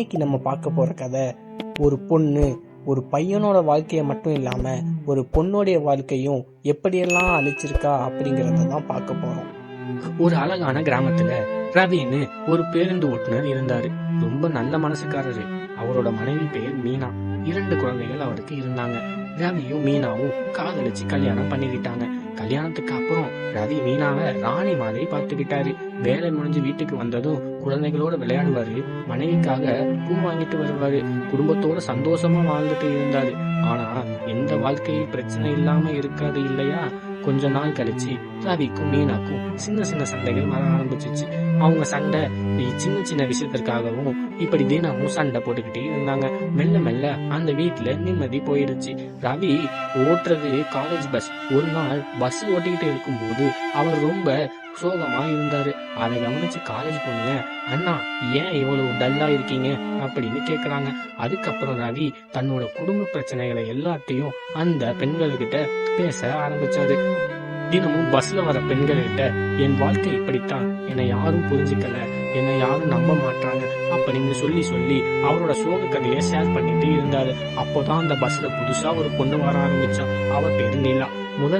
இன்னைக்கு நம்ம பார்க்க போற கதை ஒரு பொண்ணு ஒரு பையனோட வாழ்க்கையை மட்டும் இல்லாம ஒரு பொண்ணோடைய வாழ்க்கையும் எப்படியெல்லாம் அழிச்சிருக்கா அப்படிங்கறத தான் பார்க்க போறோம். ஒரு அழகான கிராமத்துல ரவின்னு ஒரு பேருந்து ஓட்டுநர் இருந்தாரு. ரொம்ப நல்ல மனசுக்காரரு. அவரோட மனைவி பெயர் மீனா. 2 குழந்தைகள் அவருக்கு இருந்தாங்க. ரவியும் மீனாவும் காதலிச்சு கல்யாணம் பண்ணிக்கிட்டாங்க. கல்யாணத்துக்கு அப்புறம் ரவி மீனாவை ராணி மாதிரி பார்த்துக்கிட்டாரு. வேலை முடிஞ்சு வீட்டுக்கு வந்ததும் குழந்தைகளோட விளையாடுவாரு. மனைவிக்காக பூ வாங்கிட்டு வருவாரு. குடும்பத்தோட சந்தோஷமா வாழ்ந்துட்டு இருந்தாரு. ஆனா எந்த வாழ்க்கையில் பிரச்சனை இல்லாம இருக்காது இல்லையா? கொஞ்ச நாள் கழிச்சு ரவிக்கும் மீனாக்கும் சின்ன சின்ன சண்டைகள் வர ஆரம்பிச்சிச்சு. அவங்க சண்டை சின்ன சின்ன விஷயத்திற்காகவும் இப்படி தினமும் சண்டை போட்டுக்கிட்டே இருந்தாங்க. மெல்ல மெல்ல அந்த வீட்டுல நிம்மதி போயிடுச்சு. ரவி ஓட்டுறது காலேஜ் பஸ். ஒரு நாள் பஸ் ஓட்டிக்கிட்டு இருக்கும்போது அவர் ரொம்ப சோகமா இருந்தாரு. அதை கவனிச்சு காலேஜ் பொண்ணுங்க, அண்ணா ஏன் இவ்வளவு டல்லா இருக்கீங்க அப்படின்னு கேக்குறாங்க. அதுக்கப்புறம் ரவி தன்னோட குடும்ப பிரச்சனைகளை எல்லாத்தையும் அந்த பெண்கள்கிட்ட பேச ஆரம்பிச்சாரு. தினமும் பஸ்ல வர பெண்கள்கிட்ட என் வாழ்க்கை இப்படித்தான், என்னை யாரும் புரிஞ்சுக்கல, என்னை யாரும் நம்ப மாட்டாங்க அப்படின்னு சொல்லி சொல்லி அவரோட சோக கதையை ஷேர் பண்ணிட்டு இருந்தாரு. அப்போதான் அந்த பஸ்ல புதுசா ஒரு பொண்ணு வர ஆரம்பிச்சா. அவ பேரு நிலா. முதல்